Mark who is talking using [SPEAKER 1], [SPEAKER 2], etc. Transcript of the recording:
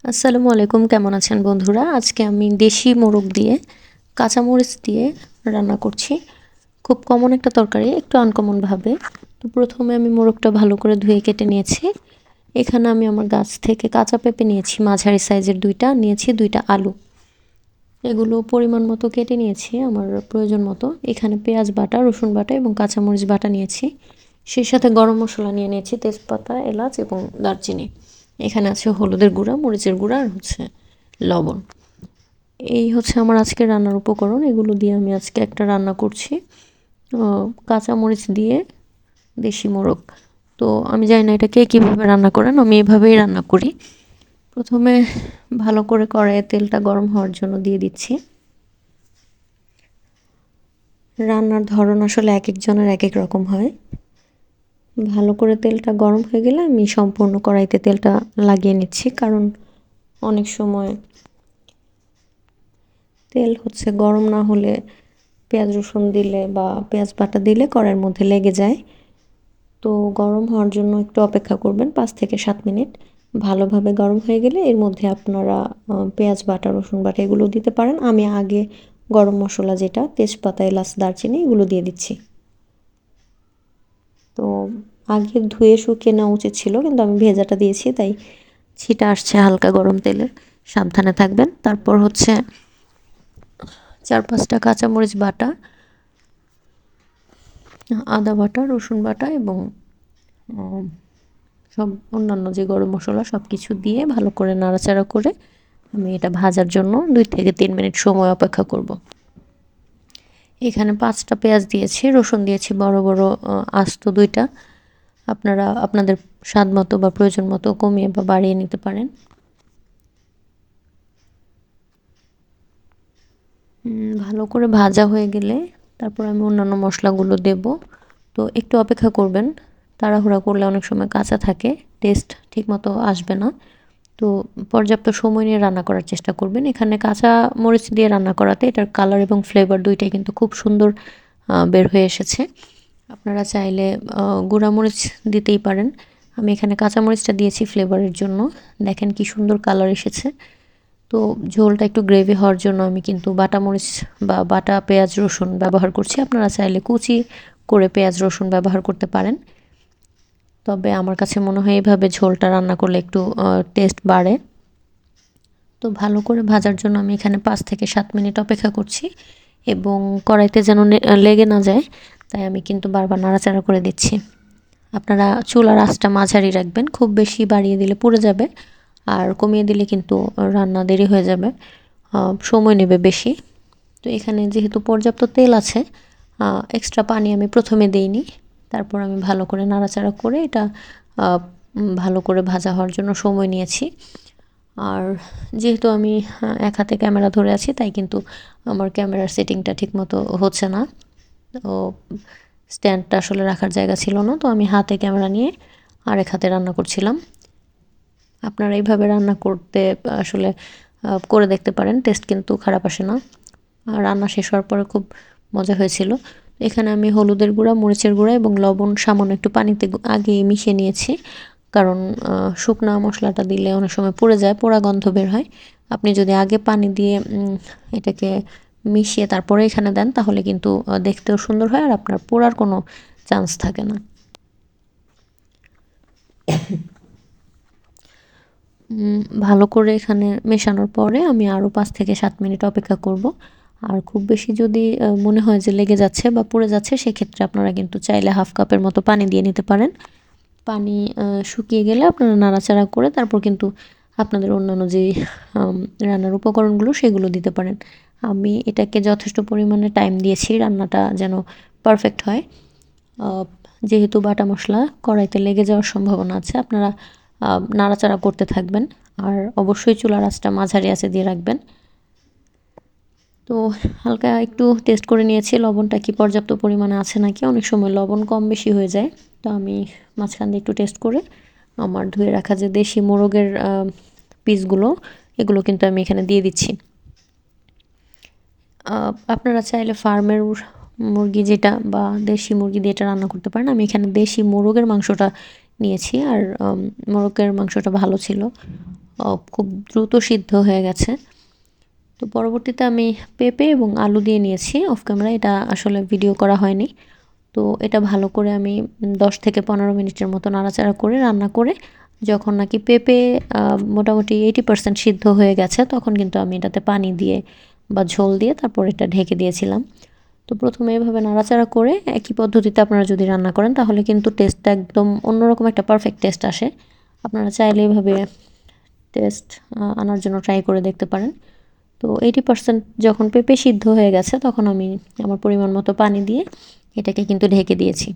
[SPEAKER 1] আসসালামু আলাইকুম, কেমন আছেন বন্ধুরা? আজকে আমি দেশি মোরগ দিয়ে কাঁচামরিচ দিয়ে রান্না করছি। খুব কমন একটা তরকারি, একটু আনকমনভাবে। তো প্রথমে আমি মোরগটা ভালো করে ধুয়ে কেটে নিয়েছি। এখানে আমি আমার গাছ থেকে কাঁচা পেঁপে নিয়েছি, মাঝারি সাইজের 2টা নিয়েছি, 2টা আলু। এগুলো পরিমাণ মতো কেটে নিয়েছি আমার প্রয়োজন মতো। এখানে পেঁয়াজ বাটা, রসুন বাটা এবং কাঁচামরিচ বাটা নিয়েছি। সেই সাথে গরম মশলা নিয়ে নিয়েছি, তেজপাতা, এলাচ এবং দারচিনি। এখানে আছে হলুদের গুঁড়া, মরিচের গুঁড়া আর লবণ। এই হচ্ছে আমার আজকে রান্নার উপকরণ। এগুলো দিয়ে আমি আজকে একটা রান্না করছি, কাঁচামরিচ দিয়ে দেশি মোরগ। তো আমি জানি না এটা কে কীভাবে রান্না করেন, আমি এভাবেই রান্না করি। প্রথমে ভালো করে কড়াইয়ে তেলটা গরম হওয়ার জন্য দিয়ে দিচ্ছি। রান্নার ধরন আসলে এক একজনের এক এক রকম হয়। ভালো করে তেলটা গরম হয়ে গেলে আমি সম্পূর্ণ কড়াইতে তেলটা লাগিয়ে নিচ্ছি, কারণ অনেক সময় তেল গরম না হলে পেঁয়াজ রসুন দিলে বা পেঁয়াজ বাটা দিলে কড়াইয়ের মধ্যে লেগে যায়। তো গরম হওয়ার জন্য একটু অপেক্ষা করবেন 5 থেকে 7 মিনিট। ভালোভাবে গরম হয়ে গেলে এর মধ্যে আপনারা পেঁয়াজ বাটা, রসুন বাটা এগুলো দিতে পারেন। আমি আগে গরম মশলা, যেটা তেজপাতা, এলাচ, দারচিনি, এগুলো দিয়ে দিচ্ছি। তো আগে ধুয়ে শুকিয়ে নেওয়া উচিত ছিল, কিন্তু আমি ভেজাটা দিয়েছি, তাই ছিটা আসছে হালকা গরম তেলে। সাবধানে থাকবেন। তারপর 4-5টা কাঁচামরিচ বাটা, আদা বাটা, রসুন বাটা এবং সব অন্যান্য যে গরম মশলা সব কিছু দিয়ে ভালো করে নাড়াচাড়া করে আমি এটা ভাজার জন্য 2 থেকে 3 মিনিট সময় অপেক্ষা করব। এখানে 5টা পেঁয়াজ দিয়েছি, রসুন দিয়েছি বড় বড় আস্ত 2টা। আপনারা আপনাদের স্বাদ মতো বা প্রয়োজন মতো কমিয়ে বা বাড়িয়ে নিতে পারেন। ভালো করে ভাজা হয়ে গেলে তারপর আমি অন্যান্য মশলাগুলো দেব। তো একটু অপেক্ষা করবেন, তাড়াহুড়া করলে অনেক সময় কাঁচা থাকে, টেস্ট ঠিকমতো আসবে না। তো পর্যাপ্ত সময় নিয়ে রান্না করার চেষ্টা করবেন। এখানে কাঁচা মরিচ দিয়ে রান্না করাতে এটার কালার এবং ফ্লেভার দুইটাই কিন্তু খুব সুন্দর বের হয়ে এসেছে। আপনারা চাইলে গুঁড়া মরিচ দিতেই পারেন। আমি এখানে কাঁচা মরিচটা দিয়েছি ফ্লেভারের জন্য। দেখেন কি সুন্দর কালার এসেছে। তো ঝোলটা একটু গ্রেভি হওয়ার জন্য আমি কিন্তু বাটা মরিচ বা বাটা পেঁয়াজ রসুন ব্যবহার করছি। আপনারা চাইলে কুচি করে পেঁয়াজ রসুন ব্যবহার করতে পারেন। তবে আমার কাছে মনে হয় এভাবে ঝোলটা রান্না করলে একটু টেস্ট বাড়ে। তো ভালো করে ভাজার জন্য আমি এখানে 5 থেকে 7 মিনিট অপেক্ষা করছি, এবং কড়াইতে যেন লেগে না যায়, তাই আমি কিন্তু বারবার নাড়াচাড়া করে দিচ্ছি। আপনারা চুলার আঁচটা মাঝারি রাখবেন, খুব বেশি বাড়িয়ে দিলে পুড়ে যাবে, আর কমিয়ে দিলে কিন্তু রান্না দেরি হয়ে যাবে, সময় নেবে বেশি। তো এখানে যেহেতু পর্যাপ্ত তেল আছে, এক্সট্রা পানি আমি প্রথমে দেইনি। তারপর আমি ভালো করে নাড়াচাড়া করে এটা ভালো করে ভাজা হওয়ার জন্য সময় নিয়েছি। আর যেহেতু আমি এক হাতে ক্যামেরা ধরে আছি, তাই কিন্তু আমার ক্যামেরার সেটিংটা ঠিকমতো হচ্ছে না। তো স্ট্যান্ডটা আসলে রাখার জায়গা ছিল না, তো আমি হাতে ক্যামেরা নিয়ে আরেক হাতে রান্না করছিলাম। আপনারা এইভাবে রান্না করতে আসলে করে দেখতে পারেন, টেস্ট কিন্তু খারাপ আসে না। আর রান্না শেষ হওয়ার পরে খুব মজা হয়েছিল। এখানে আমি হলুদের গুঁড়া, মরিচের গুঁড়া এবং লবণ সামান্য একটু পানিতে আগেই মিশিয়ে নিয়েছি, কারণ শুকনা মশলাটা দিলে অনেক সময় পুড়ে যায়, পোড়া গন্ধ বের হয়। আপনি যদি আগে পানি দিয়ে এটাকে মিশিয়ে তারপরে এখানে দেন, তাহলে কিন্তু দেখতেও সুন্দর হয় আর আপনার পোড়ার কোনো চান্স থাকে না। ভালো করে এখানে মেশানোর পরে আমি আরও 5 থেকে 7 মিনিট অপেক্ষা করব। আর খুব বেশি যদি মনে হয় যে লেগে যাচ্ছে বা পুড়ে যাচ্ছে, সেক্ষেত্রে আপনারা কিন্তু চাইলে হাফ কাপের মতো পানি দিয়ে নিতে পারেন। পানি শুকিয়ে গেলে আপনারা নাড়াচাড়া করে তারপর কিন্তু আপনাদের অন্যান্য যে রান্নার উপকরণগুলো সেগুলো দিতে পারেন। আমি এটাকে যথেষ্ট পরিমাণে টাইম দিয়েছি রান্নাটা যেন পারফেক্ট হয়। আহ, যেহেতু বাটা মশলা কড়াইতে লেগে যাওয়ার সম্ভাবনা আছে, আপনারা নাড়াচাড়া করতে থাকবেন, আর অবশ্যই চুলার আঁচটা মাঝারি আঁচে দিয়ে রাখবেন। তো হালকা একটু টেস্ট করে নিয়েছি লবণটা কি পর্যাপ্ত পরিমাণে আছে নাকি। অনেক সময় লবণ কম বেশি হয়ে যায়, তো আমি মাঝখান দিয়ে একটু টেস্ট করে আমার ধুয়ে রাখা যে দেশি মোরগের পিসগুলো, এগুলো কিন্তু আমি এখানে দিয়ে দিচ্ছি। আপনারা চাইলে ফার্মের মুরগি যেটা বা দেশি মুরগি দিয়ে এটা রান্না করতে পারেন। আমি এখানে দেশি মোরগের মাংসটা নিয়েছি, আর মোরগের মাংসটা ভালো ছিল, খুব দ্রুত সিদ্ধ হয়ে গেছে। তো পরবর্তীতে আমি পেঁপে এবং আলু দিয়ে নিয়েছি অফ ক্যামেরা, এটা আসলে ভিডিও করা হয়নি। তো এটা ভালো করে আমি 10 থেকে 15 মিনিটের মতো নাড়াচাড়া করে রান্না করে যখন নাকি পেঁপে মোটামুটি 80% সিদ্ধ হয়ে গেছে, তখন কিন্তু আমি এটাতে পানি দিয়ে বা ঝোল দিয়ে তারপর এটা ঢেকে দিয়েছিলাম। তো প্রথমে এভাবে নাড়াচাড়া করে একই পদ্ধতিতে আপনারা যদি রান্না করেন তাহলে কিন্তু টেস্টটা একদম অন্যরকম একটা পারফেক্ট টেস্ট আসে। আপনারা চাইলে এভাবে টেস্ট আনার জন্য ট্রাই করে দেখতে পারেন। তো 80% যখন পেঁপে সিদ্ধ হয়ে গেছে তখন আমি আমার পরিমাণ মতো পানি দিয়ে এটাকে কিন্তু ঢেকে দিয়েছি।